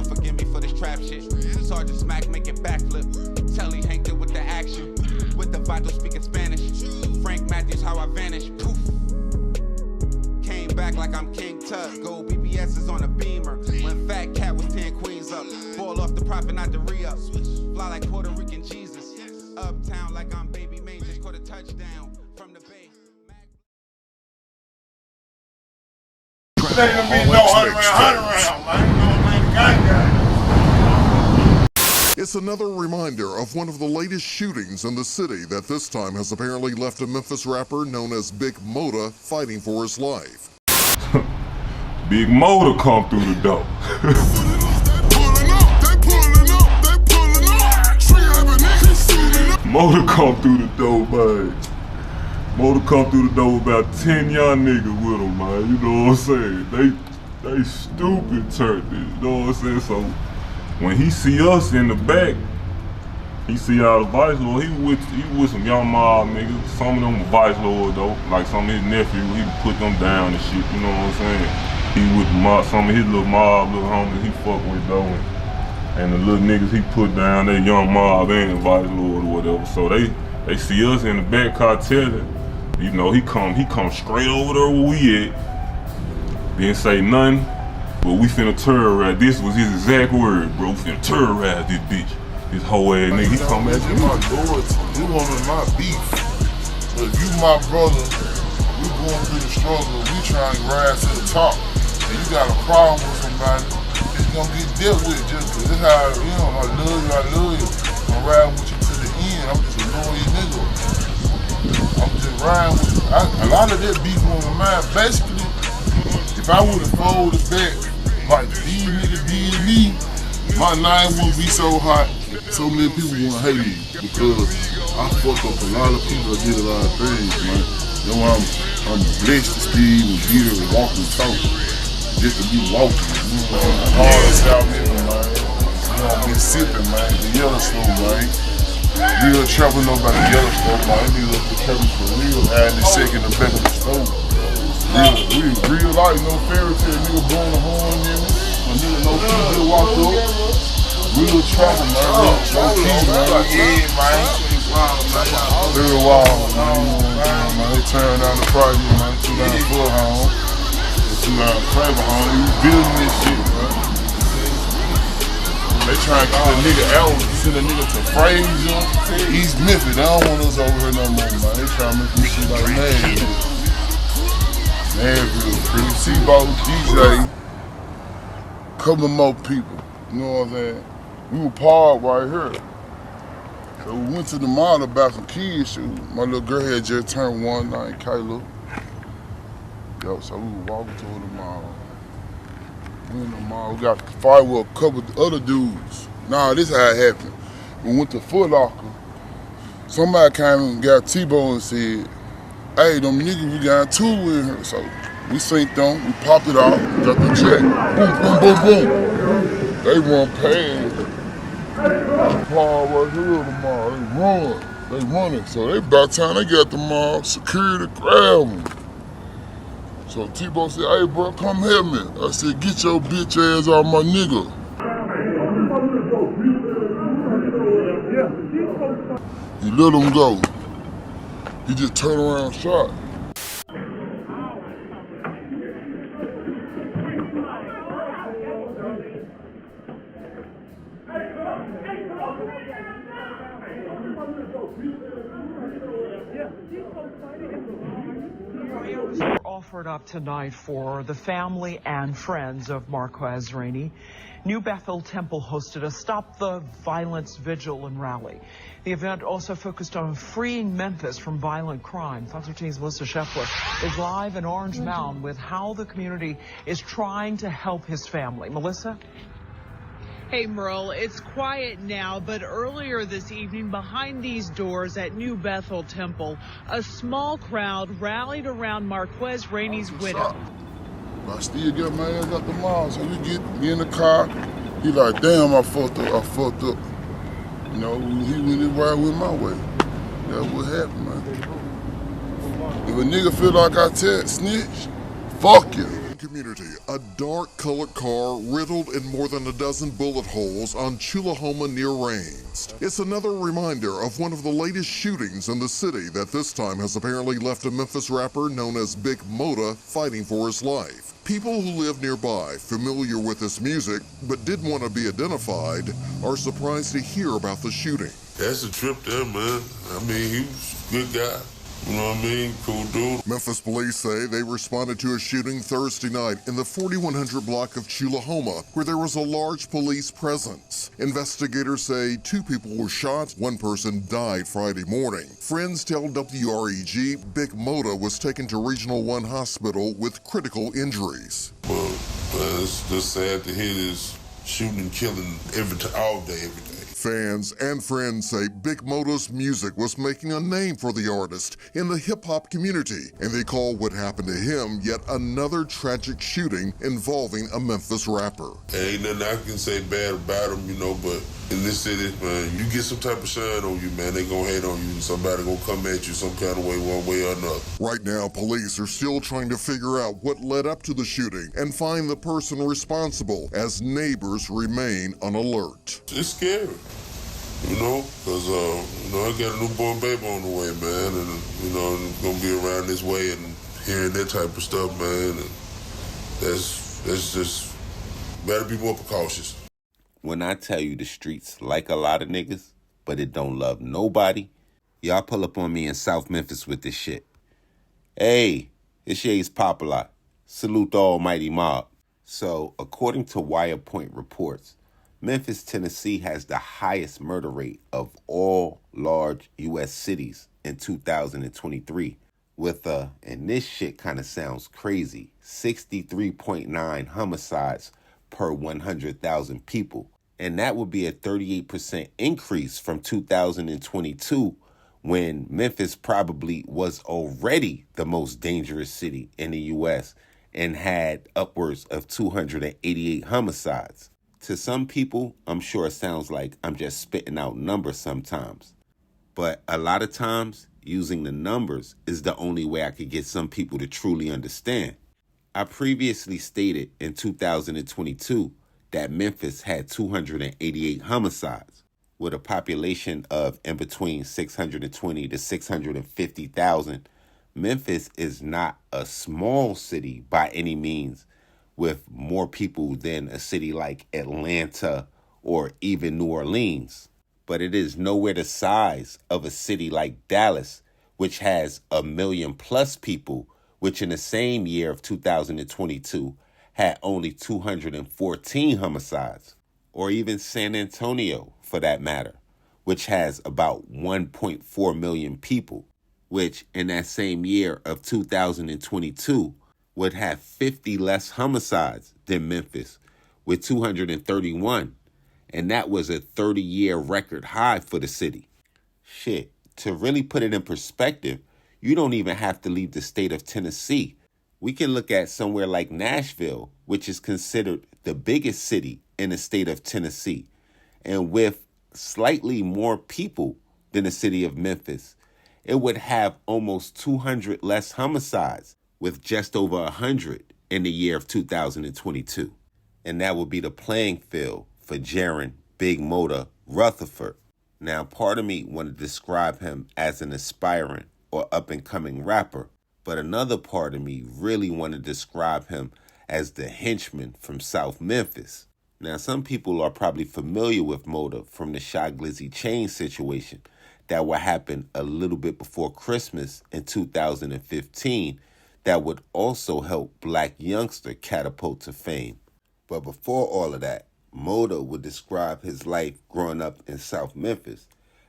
Lord forgive me for this trap shit. Sergeant Smack making backflip. Telly Hank did with the action. With the vital speaking Spanish. Frank Matthews, how I vanish. Poof. Came back like I'm King Tut. Gold BBS is on a beamer. When Fat Cat was 10 queens up. Ball off the profit, not the re-up. Fly like Puerto Rican Jesus. Uptown like I'm Baby May. Just caught a touchdown from the bay. Letting them be no 100 round, man. It's another reminder of one of the latest shootings in the city that this time has apparently left a Memphis rapper known as Big Mota fighting for his life. Big Mota come through the door. Mota come through the door, man. Mota come through the door with about 10 young niggas with him, man. You know what I'm saying? They stupid turned this, you know what I'm saying? So when he see us in the back, he see all the vice lord. He with some young mob niggas. Some of them were vice lord though. Like some of his nephews, he would put them down and shit. You know what I'm saying? He with some of his little mob, little homies he fuck with though. And the little niggas he put down, they young mob and vice lord or whatever. So they see us in the back cartelling. You know, he come straight over there where we at. Didn't say nothing, but we finna terrorize. This was his exact word, bro. We finna terrorize this bitch. This whole ass nigga, he come at you. My loyalty, you wanted my beef. But if you my brother, we going through the struggle, we trying to rise to the top. And you got a problem with somebody, it's gonna get dealt with just cause this how, you know, I love you. I'm riding with you to the end, I'm just a loyal nigga. I'm just riding with you. A lot of that beef on my mind, basically, if I would've folded back like these niggas did me, my name wouldn't be so hot. So many people wanna hate me because I fucked up a lot of people. I did a lot of things, man. You know, I'm blessed to still even be here and walk and talk. Just to be walking, you know, hardest out here, man. You know, Mississippi, man. The Yellowstone, man. Real trouble, nobody Yellowstone, man. Niggas up the trouble for real. Had this second in the back of the stove. Real life, no fairy tale. Nigga blowing the horn in me. A nigga no people walked up. Real trouble, man. Real key, man. Real wild, man. They turned down the project, man. They took down the full home. They took down the Kramer home. They was building this shit, man. They trying to get the nigga out, send a nigga to Fraser, East Memphis. They don't want us over here no more, man. They trying to make this shit like Nashville, pretty C-Ball, DJ, couple more people, you know what I'm saying? We were parked right here. So we went to the mall to buy some kids shoes. My little girl had just turned 1 named Kayla. Yo, so we were walking toward the mall. We in the mall, we got to fight with a couple of other dudes. Nah, this how it happened. We went to Foot Locker. Somebody came and got T-Bo and said, hey, them niggas, we got 2 in here. So we synced them, we popped it out, got the check. Boom, boom, boom, boom. They run past. Paul right here at the mall, they running. So they about time they got the mall, security grab them. So T-Bo said, hey bro, come help me. I said, get your bitch ass off my nigga. He let him go. He just turned around and shot. Were offered up tonight for the family and friends of Marquez Rainey. New Bethel Temple hosted a Stop the Violence vigil and rally. The event also focused on freeing Memphis from violent crime. Fox 13's Melissa Scheffler is live in Orange Mound with how the community is trying to help his family. Melissa? Hey, Merle, it's quiet now, but earlier this evening behind these doors at New Bethel Temple, a small crowd rallied around Marquez Rainey's widow. I still got my ass out the mall, so we get in the car. He like, damn, I fucked up. You know, he went right with my way. That's what happened, man. If a nigga feel like I snitch, fuck you. community, a dark-colored car riddled in more than a dozen bullet holes on Chulahoma near Rains. It's another reminder of one of the latest shootings in the city that this time has apparently left a Memphis rapper known as Big Mota fighting for his life. People who live nearby, familiar with his music, but didn't want to be identified, are surprised to hear about the shooting. That's a trip there, man. I mean, he was a good guy. You know what I mean? Cool dude. Memphis police say they responded to a shooting Thursday night in the 4100 block of Chulahoma, where there was a large police presence. Investigators say 2 people were shot, 1 person died Friday morning. Friends tell WREG Big Mota was taken to Regional 1 Hospital with critical injuries. Well, it's just sad to hear this shooting and killing all day, every day. Fans and friends say Big Mota's music was making a name for the artist in the hip-hop community, and they call what happened to him yet another tragic shooting involving a Memphis rapper. Ain't nothing I can say bad about him, you know, but in this city, man, you get some type of shine on you, man, they gonna hate on you, and somebody gonna come at you some kind of way, one way or another. Right now, police are still trying to figure out what led up to the shooting and find the person responsible as neighbors remain on alert. It's scary. You know, because, I got a newborn baby on the way, man, and, gonna be around this way and hearing that type of stuff, man, and that's just, better be more precautious. When I tell you the streets like a lot of niggas, but it don't love nobody, y'all pull up on me in South Memphis with this shit. Hey, it's Ye's Popalot. Salute the almighty mob. So, according to Wire Point reports, Memphis, Tennessee has the highest murder rate of all large U.S. cities in 2023 with and this shit kind of sounds crazy, 63.9 homicides per 100,000 people. And that would be a 38% increase from 2022 when Memphis probably was already the most dangerous city in the U.S. and had upwards of 288 homicides. To some people, I'm sure it sounds like I'm just spitting out numbers sometimes. But a lot of times, using the numbers is the only way I could get some people to truly understand. I previously stated in 2022 that Memphis had 288 homicides, with a population of in between 620 to 650,000. Memphis is not a small city by any means, with more people than a city like Atlanta or even New Orleans. But it is nowhere the size of a city like Dallas, which has 1 million plus people, which in the same year of 2022 had only 214 homicides. Or even San Antonio, for that matter, which has about 1.4 million people, which in that same year of 2022 would have 50 less homicides than Memphis, with 231, and that was a 30-year record high for the city. Shit, to really put it in perspective, you don't even have to leave the state of Tennessee. We can look at somewhere like Nashville, which is considered the biggest city in the state of Tennessee, and with slightly more people than the city of Memphis, it would have almost 200 less homicides, with just over 100 in the year of 2022. And that would be the playing field for Jerren, Big Mota, Rutherford. Now, part of me want to describe him as an aspiring or up-and-coming rapper, but another part of me really want to describe him as the henchman from South Memphis. Now, some people are probably familiar with Mota from the Shy Glizzy chain situation that would happen a little bit before Christmas in 2015, that would also help Black Youngster catapult to fame. But before all of that, Mota would describe his life growing up in South Memphis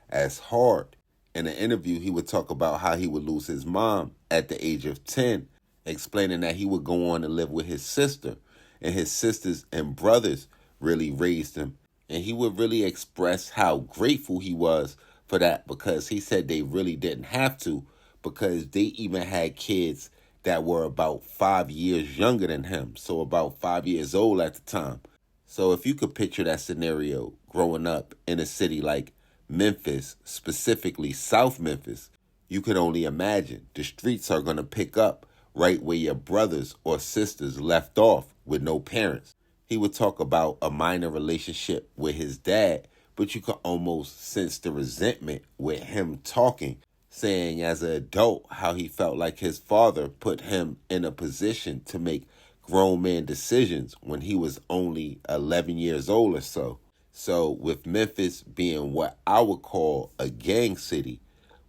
as hard. In an interview, he would talk about how he would lose his mom at the age of 10, explaining that he would go on to live with his sister, and his sisters and brothers really raised him. And he would really express how grateful he was for that, because he said they really didn't have to, because they even had kids that were about 5 years younger than him, so about 5 years old at the time. So if you could picture that scenario growing up in a city like Memphis, specifically South Memphis, you could only imagine the streets are going to pick up right where your brothers or sisters left off with no parents. He would talk about a minor relationship with his dad, but you could almost sense the resentment with him talking, saying as an adult how he felt like his father put him in a position to make grown man decisions when he was only 11 years old or so. So with Memphis being what I would call a gang city,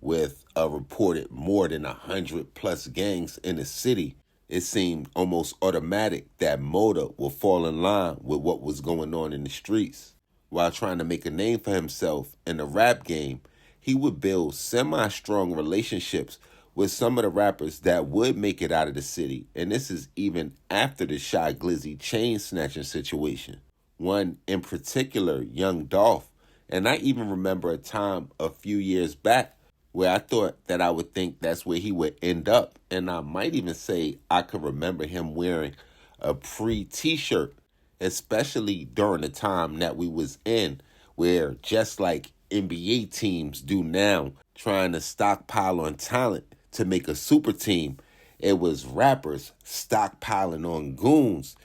with a reported more than 100 plus gangs in the city, it seemed almost automatic that Mota would fall in line with what was going on in the streets. While trying to make a name for himself in the rap game, he would build semi-strong relationships with some of the rappers that would make it out of the city, and this is even after the Shy Glizzy chain snatching situation. One in particular, Young Dolph, and I even remember a time a few years back where I thought that I would think that's where he would end up. And I might even say I could remember him wearing a pre-t-shirt, especially during the time that we was in, where just like NBA teams do now, trying to stockpile on talent to make a super team, it was rappers stockpiling on goons.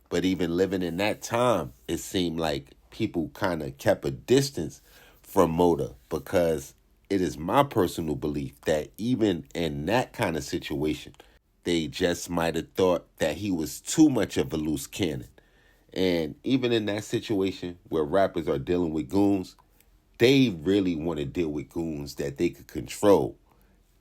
But even living in that time, it seemed like people kind of kept a distance from Mota, because it is my personal belief that even in that kind of situation, they just might have thought that he was too much of a loose cannon. And even in that situation where rappers are dealing with goons, they really want to deal with goons that they could control.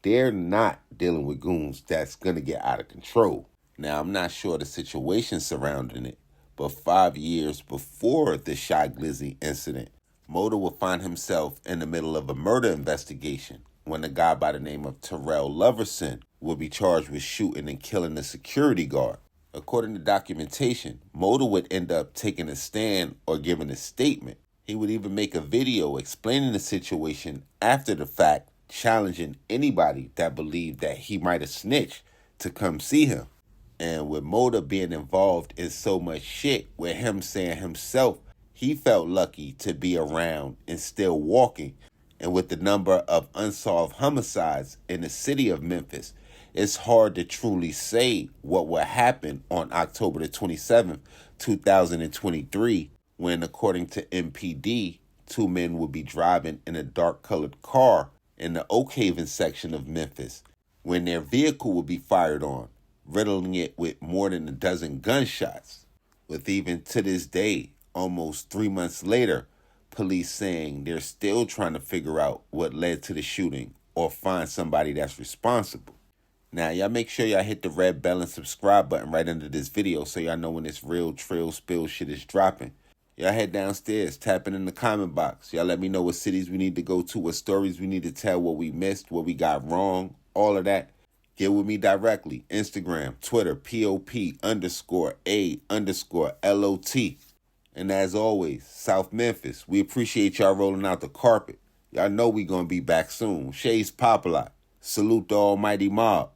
They're not dealing with goons that's going to get out of control. Now, I'm not sure the situation surrounding it, but 5 years before the Shy Glizzy incident, Mota would find himself in the middle of a murder investigation when a guy by the name of Terrell Loverson would be charged with shooting and killing a security guard. According to documentation, Mota would end up taking a stand or giving a statement. He would even make a video explaining the situation after the fact, challenging anybody that believed that he might have snitched to come see him. And with Mota being involved in so much shit, with him saying himself he felt lucky to be around and still walking, and with the number of unsolved homicides in the city of Memphis, it's hard to truly say what will happen on October the 27th, 2023, when, according to MPD, 2 men will be driving in a dark-colored car in the Oak Haven section of Memphis, when their vehicle will be fired on, riddling it with more than a dozen gunshots, with even to this day, almost 3 months later, police saying they're still trying to figure out what led to the shooting or find somebody that's responsible. Now, y'all make sure y'all hit the red bell and subscribe button right under this video so y'all know when this real trail spill shit is dropping. Y'all head downstairs, tap it in the comment box. Y'all let me know what cities we need to go to, what stories we need to tell, what we missed, what we got wrong, all of that. Get with me directly. Instagram, Twitter, POP_A_LOT. And as always, South Memphis, we appreciate y'all rolling out the carpet. Y'all know we gonna be back soon. Shades Popalot. Salute the almighty mob.